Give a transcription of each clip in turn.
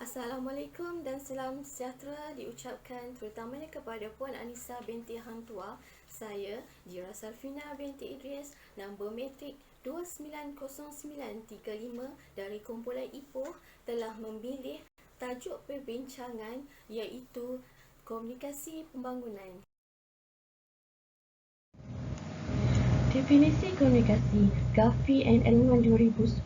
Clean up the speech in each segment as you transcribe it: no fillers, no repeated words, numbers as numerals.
Assalamualaikum dan salam sejahtera diucapkan terutamanya kepada Puan Anissa binti Hang Tuah. Saya, Jira Sarfina binti Idris, nombor metrik 290935 dari kumpulan Ipoh telah memilih tajuk perbincangan iaitu Komunikasi Pembangunan. Definisi komunikasi Gaffey and Elman 2010.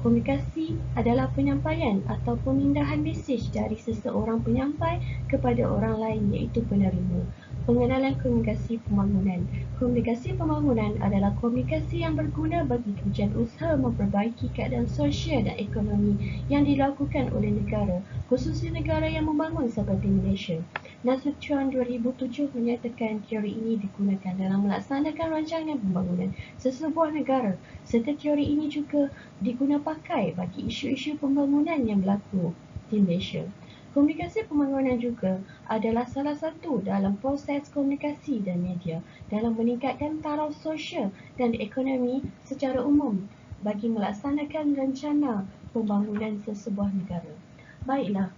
Komunikasi adalah penyampaian atau pemindahan mesej dari seseorang penyampai kepada orang lain iaitu penerima. Pengenalan komunikasi pembangunan. Komunikasi pembangunan adalah komunikasi yang berguna bagi tujuan usaha memperbaiki keadaan sosial dan ekonomi yang dilakukan oleh negara, khususnya negara yang membangun seperti Malaysia. Nasution 2007 menyatakan teori ini digunakan dalam melaksanakan rancangan pembangunan sesebuah negara, serta teori ini juga digunapakai bagi isu-isu pembangunan yang berlaku di Malaysia. Komunikasi pembangunan juga adalah salah satu dalam proses komunikasi dan media dalam meningkatkan taraf sosial dan ekonomi secara umum bagi melaksanakan rencana pembangunan sesebuah negara. Baiklah,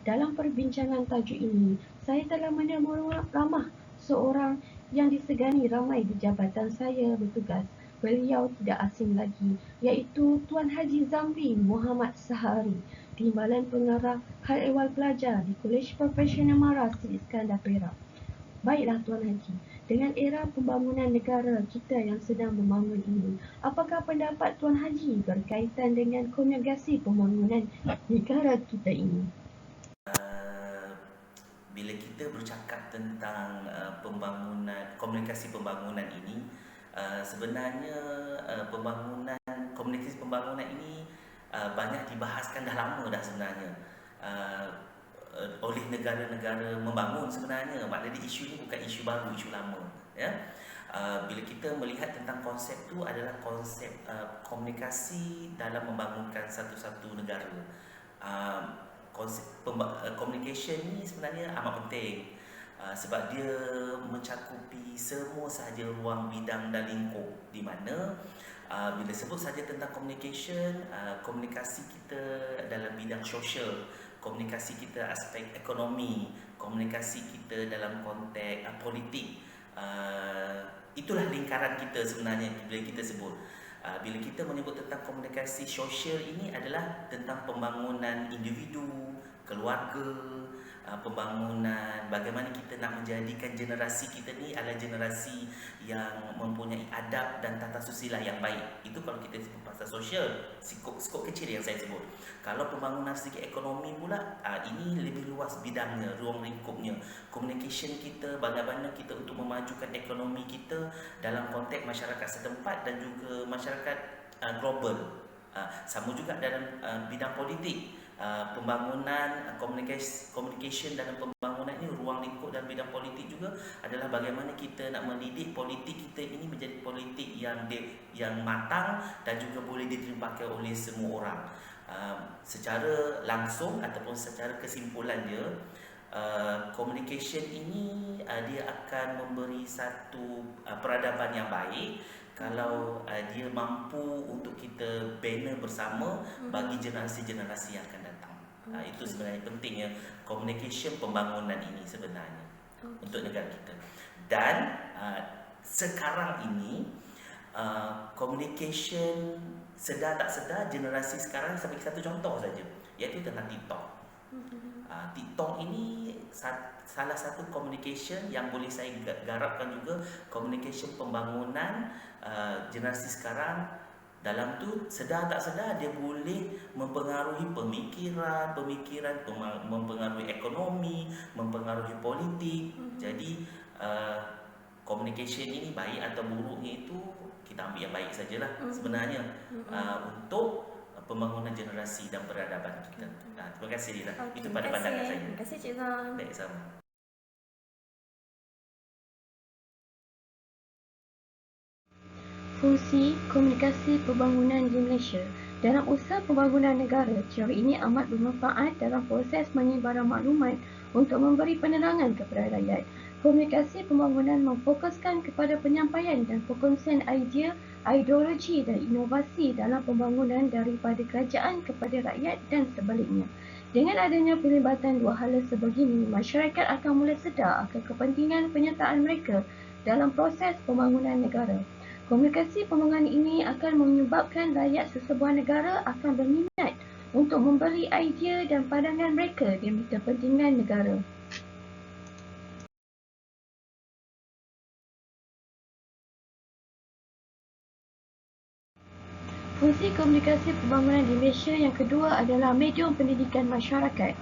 dalam perbincangan tajuk ini, saya telah menerima ramah seorang yang disegani ramai di jabatan saya bertugas. Beliau tidak asing lagi, iaitu Tuan Haji Zamri Muhammad Sahari, Timbalan Pengarah Hal Ehwal Pelajar di Kolej Profesional Mara Sri Iskandar Perak. Baiklah Tuan Haji, dengan era pembangunan negara kita yang sedang membangun ini, apakah pendapat Tuan Haji berkaitan dengan komunikasi pembangunan negara kita ini? Bila kita bercakap tentang komunikasi pembangunan ini, sebenarnya komunikasi pembangunan ini banyak dibahaskan dah lama dah sebenarnya oleh negara-negara membangun sebenarnya. Maknanya isu ni bukan isu baru, isu lama, ya. Bila kita melihat tentang konsep tu adalah konsep komunikasi dalam membangunkan satu-satu negara. Konsep communication ni sebenarnya amat penting sebab dia mencakupi semua sahaja ruang bidang dan lingkup, di mana bila sebut saja tentang communication, komunikasi kita dalam bidang sosial, komunikasi kita aspek ekonomi, komunikasi kita dalam konteks politik, itulah lingkaran kita sebenarnya bila kita sebut. Bila kita menyebut tentang komunikasi sosial ini adalah tentang pembangunan individu, keluarga, pembangunan bagaimana kita nak menjadikan generasi kita ni adalah generasi yang mempunyai adab dan tata susila yang baik. Itu kalau kita sebut pasal sosial, skop kecil yang saya sebut. Kalau pembangunan segi ekonomi pula, ini lebih luas bidangnya, ruang lingkupnya. Communication kita, bagaimana kita untuk memajukan ekonomi kita dalam konteks masyarakat setempat dan juga masyarakat global. Sama juga dalam bidang politik. Pembangunan communication dalam pembangunan ini, ruang lingkup dalam bidang politik juga adalah bagaimana kita nak mendidik politik kita ini menjadi politik yang matang dan juga boleh diterima oleh semua orang. Secara langsung ataupun secara kesimpulan dia, communication ini dia akan memberi satu peradaban yang baik kalau dia mampu untuk kita bina bersama bagi generasi-generasi yang akan datang. Itu sebenarnya pentingnya communication pembangunan ini sebenarnya untuk negara kita. Dan sekarang ini communication sedar tak sedar generasi sekarang, saya bagi satu contoh saja, iaitu tentang TikTok. TikTok ini salah satu communication yang boleh saya garapkan juga, communication pembangunan generasi sekarang. Dalam tu sedar tak sedar dia boleh mempengaruhi pemikiran, mempengaruhi ekonomi, mempengaruhi politik. Jadi communication ini baik atau buruknya itu kita ambil yang baik sajalah sebenarnya untuk pembangunan generasi dan peradaban kita. Terima kasih Lila. Itu pada pandangan saya. Terima kasih Cik Zam. Baik, sama. Fungsi komunikasi pembangunan di Malaysia. Dalam usaha pembangunan negara, teori ini amat bermanfaat dalam proses menyebaran maklumat untuk memberi penerangan kepada rakyat. Komunikasi pembangunan memfokuskan kepada penyampaian dan perkongsian idea ideologi dan inovasi dalam pembangunan daripada kerajaan kepada rakyat dan sebaliknya. Dengan adanya pelibatan dua hala sebegini, masyarakat akan mula sedar akan kepentingan penyertaan mereka dalam proses pembangunan negara. Komunikasi pembangunan ini akan menyebabkan rakyat sesebuah negara akan berminat untuk memberi idea dan pandangan mereka demi kepentingan negara. Fungsi komunikasi pembangunan di Malaysia yang kedua adalah medium pendidikan masyarakat.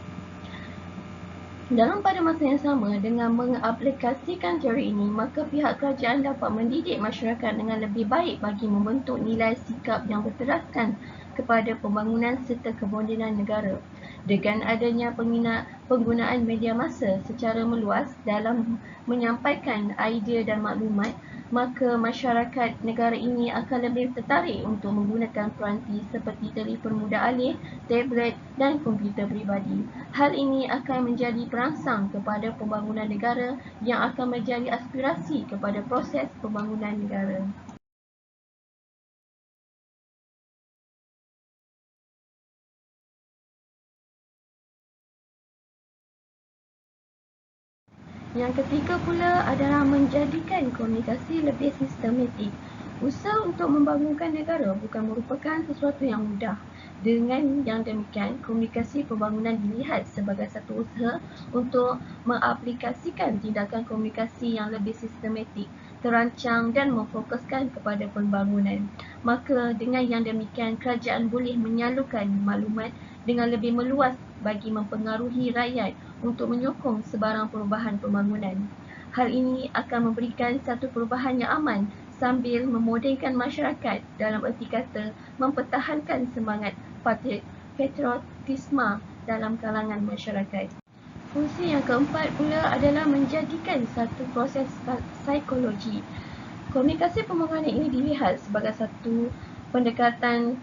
Dalam pada masa yang sama, dengan mengaplikasikan teori ini, maka pihak kerajaan dapat mendidik masyarakat dengan lebih baik bagi membentuk nilai sikap yang berteraskan kepada pembangunan serta kemodenan negara. Dengan adanya penggunaan media massa secara meluas dalam menyampaikan idea dan maklumat, maka masyarakat negara ini akan lebih tertarik untuk menggunakan peranti seperti telefon mudah alih, tablet dan komputer peribadi. Hal ini akan menjadi perangsang kepada pembangunan negara yang akan menjadi aspirasi kepada proses pembangunan negara. Yang ketiga pula adalah menjadikan komunikasi lebih sistematik. Usaha untuk membangunkan negara bukan merupakan sesuatu yang mudah. Dengan yang demikian, komunikasi pembangunan dilihat sebagai satu usaha untuk mengaplikasikan tindakan komunikasi yang lebih sistematik, terancang dan memfokuskan kepada pembangunan. Maka dengan yang demikian, kerajaan boleh menyalurkan maklumat dengan lebih meluas bagi mempengaruhi rakyat untuk menyokong sebarang perubahan pembangunan. Hal ini akan memberikan satu perubahan yang aman sambil memodenkan masyarakat, dalam erti kata mempertahankan semangat patriotisme dalam kalangan masyarakat. Fungsi yang keempat pula adalah menjadikan satu proses psikologi. Komunikasi pembangunan ini dilihat sebagai satu pendekatan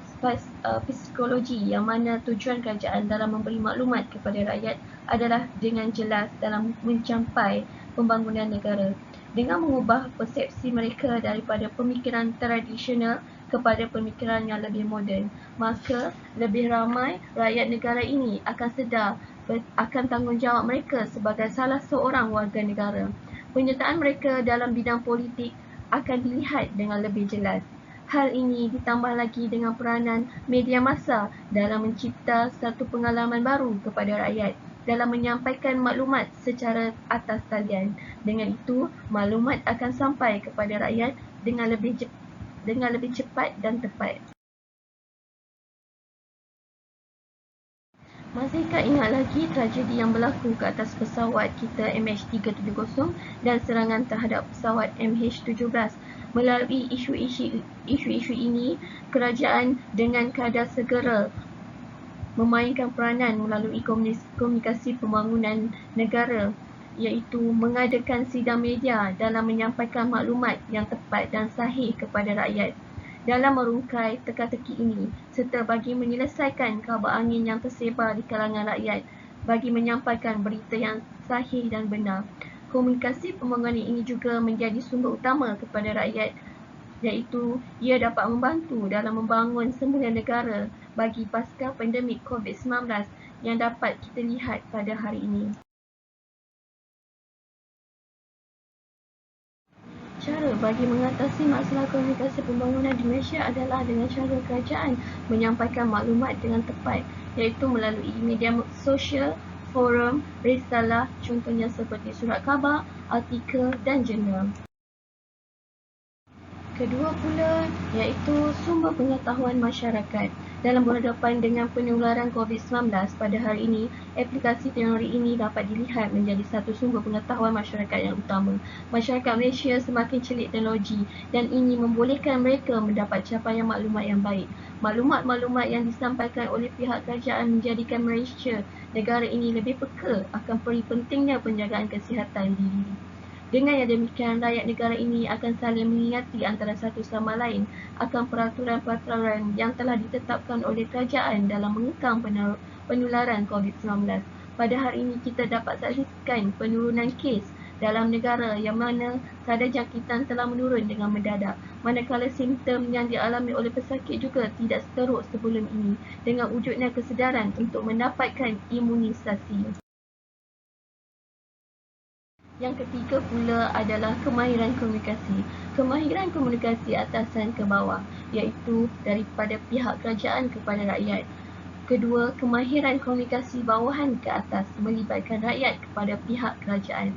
psikologi yang mana tujuan kerajaan dalam memberi maklumat kepada rakyat adalah dengan jelas dalam mencapai pembangunan negara. Dengan mengubah persepsi mereka daripada pemikiran tradisional kepada pemikiran yang lebih moden, maka lebih ramai rakyat negara ini akan sedar akan tanggungjawab mereka sebagai salah seorang warga negara. Penyertaan mereka dalam bidang politik akan dilihat dengan lebih jelas. Hal ini ditambah lagi dengan peranan media massa dalam mencipta satu pengalaman baru kepada rakyat dalam menyampaikan maklumat secara atas talian. Dengan itu, maklumat akan sampai kepada rakyat dengan lebih cepat dan tepat. Masihkah ingat lagi tragedi yang berlaku ke atas pesawat kita MH370 dan serangan terhadap pesawat MH17? Melalui isu-isu ini, kerajaan dengan kadar segera memainkan peranan melalui komunikasi pembangunan negara, iaitu mengadakan sidang media dalam menyampaikan maklumat yang tepat dan sahih kepada rakyat dalam merungkai teka-teki ini, serta bagi menyelesaikan kabar angin yang tersebar di kalangan rakyat bagi menyampaikan berita yang sahih dan benar. Komunikasi pembangunan ini juga menjadi sumber utama kepada rakyat, iaitu ia dapat membantu dalam membangun semula negara bagi pasca pandemik COVID-19 yang dapat kita lihat pada hari ini. Cara bagi mengatasi masalah komunikasi pembangunan di Malaysia adalah dengan cara kerajaan menyampaikan maklumat dengan tepat, iaitu melalui media sosial, forum, risalah, contohnya seperti surat khabar, artikel dan jurnal. Kedua pula iaitu sumber pengetahuan masyarakat. Dalam berhadapan dengan penularan COVID-19 pada hari ini, aplikasi teknologi ini dapat dilihat menjadi satu sumber pengetahuan masyarakat yang utama. Masyarakat Malaysia semakin celik teknologi dan ini membolehkan mereka mendapat capaian maklumat yang baik. Maklumat-maklumat yang disampaikan oleh pihak kerajaan menjadikan Malaysia, negara ini lebih peka akan peri pentingnya penjagaan kesihatan diri. Dengan yang demikian, rakyat negara ini akan saling mengingati antara satu sama lain akan peraturan-peraturan yang telah ditetapkan oleh kerajaan dalam mengekang penularan COVID-19. Pada hari ini, kita dapat saksikan penurunan kes dalam negara yang mana kadar jangkitan telah menurun dengan mendadak, manakala simptom yang dialami oleh pesakit juga tidak seteruk sebelum ini dengan wujudnya kesedaran untuk mendapatkan imunisasi. Yang ketiga pula adalah kemahiran komunikasi. Kemahiran komunikasi atasan ke bawah, iaitu daripada pihak kerajaan kepada rakyat. Kedua, kemahiran komunikasi bawahan ke atas melibatkan rakyat kepada pihak kerajaan.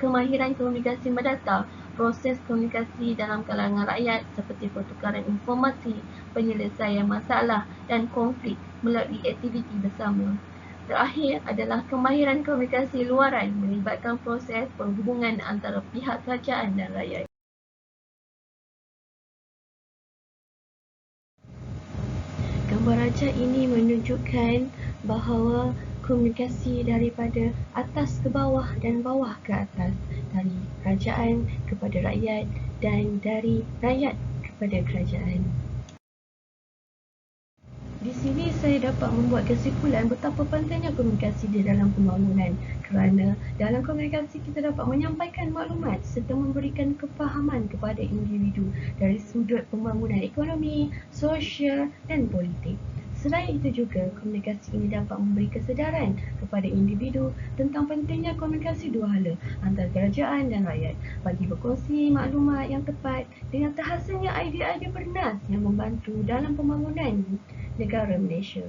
Kemahiran komunikasi mendata, proses komunikasi dalam kalangan rakyat seperti pertukaran informasi, penyelesaian masalah dan konflik melalui aktiviti bersama. Terakhir adalah kemahiran komunikasi luaran melibatkan proses penghubungan antara pihak kerajaan dan rakyat. Gambar rajah ini menunjukkan bahawa komunikasi daripada atas ke bawah dan bawah ke atas, dari kerajaan kepada rakyat dan dari rakyat kepada kerajaan. Di sini saya dapat membuat kesimpulan betapa pentingnya komunikasi di dalam pembangunan, kerana dalam komunikasi kita dapat menyampaikan maklumat serta memberikan kefahaman kepada individu dari sudut pembangunan ekonomi, sosial dan politik. Selain itu juga, komunikasi ini dapat memberi kesedaran kepada individu tentang pentingnya komunikasi dua hala antara kerajaan dan rakyat bagi berkongsi maklumat yang tepat dengan terhasilnya idea-idea bernas yang membantu dalam pembangunan negara Malaysia.